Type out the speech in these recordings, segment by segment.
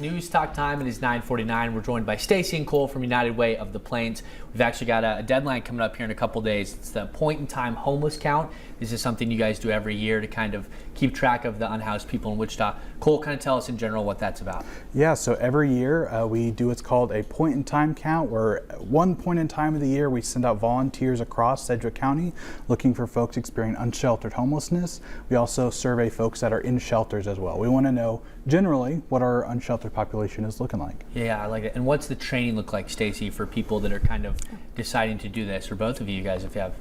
Newstalk time. It is 9:49. We're joined by Stacy and Cole from United Way of the Plains. We've actually got a deadline coming up here in a couple days. It's the point-in-time homeless count. This is something you guys do every year to kind of keep track of the unhoused people in Wichita. Cole, kind of tell us in general what that's about. Yeah, so every year we do what's called a point-in-time count, where at one point in time of the year we send out volunteers across Sedgwick County looking for folks experiencing unsheltered homelessness. We also survey folks that are in shelters as well. We want to know generally what our unsheltered population is looking like. Yeah, I like it. And what's the training look like, Stacy, for people that are kind of deciding to do this, or both of you guys, if you have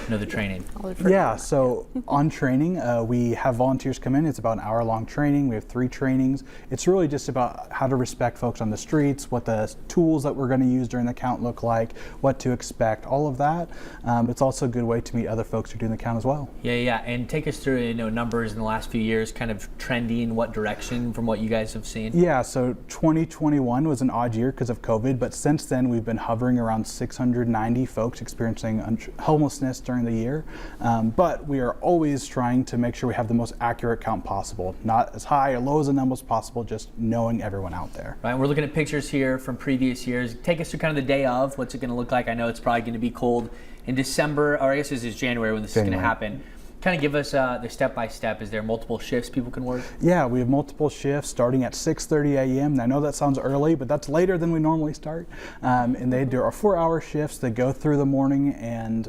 the training? Yeah, so on training, we have volunteers come in. It's about an hour-long training. We have 3 trainings. It's really just about how to respect folks on the streets, what the tools that we're going to use during the count look like, what to expect, all of that. It's also a good way to meet other folks who are doing the count as well. Yeah. And take us through, numbers in the last few years, kind of trending what direction from what you guys have seen? Yeah, so 2021 was an odd year because of COVID, but since then we've been hovering around 690 folks experiencing homelessness during the year, but we are always trying to make sure we have the most accurate count possible, not as high or low as the number as possible, just knowing everyone out there. Right, we're looking at pictures here from previous years. Take us through kind of the day of. What's it going to look like? I know it's probably going to be cold in December, or I guess this is January when this is going to happen. Kind of give us the step-by-step. Is there multiple shifts people can work? Yeah, we have multiple shifts starting at 6:30 a.m. I know that sounds early, but that's later than we normally start. And they do our 4-hour shifts that go through the morning, and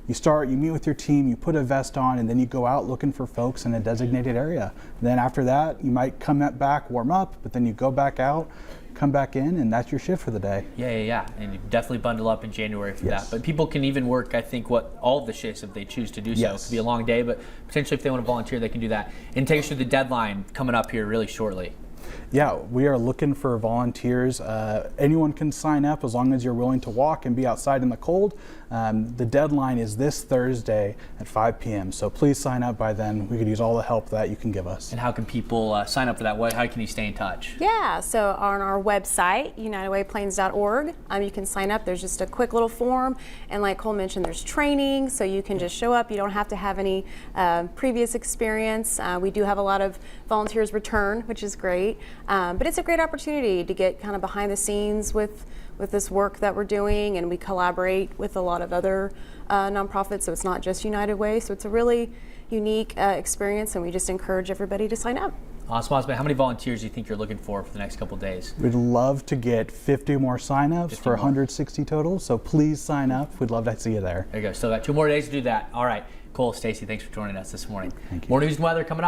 you meet with your team, you put a vest on, and then you go out looking for folks in a designated area. And then after that, you might come back, warm up, but then you go back out, come back in, and that's your shift for the day. Yeah. And you definitely bundle up in January for that. But people can even work, I think, all of the shifts if they choose to do so. It could be a long day, but potentially if they want to volunteer, they can do that. And take us through the deadline coming up here really shortly. Yeah, we are looking for volunteers. Anyone can sign up as long as you're willing to walk and be outside in the cold. The deadline is this Thursday at 5 p.m. So please sign up by then. We could use all the help that you can give us. And how can people sign up for that? How can you stay in touch? Yeah, so on our website, unitedwayplains.org, you can sign up. There's just a quick little form. And like Cole mentioned, there's training, so you can just show up. You don't have to have any previous experience. We do have a lot of volunteers return, which is great. But it's a great opportunity to get kind of behind the scenes with this work that we're doing, and we collaborate with a lot of other nonprofits, so it's not just United Way. So it's a really unique experience, and we just encourage everybody to sign up. Awesome. How many volunteers do you think you're looking for the next couple of days? We'd love to get 50 more signups for 160 total, so please sign up. We'd love to see you there. There you go. Still got 2 more days to do that. All right. Cole, Stacy, thanks for joining us this morning. Thank you. More news and weather coming up.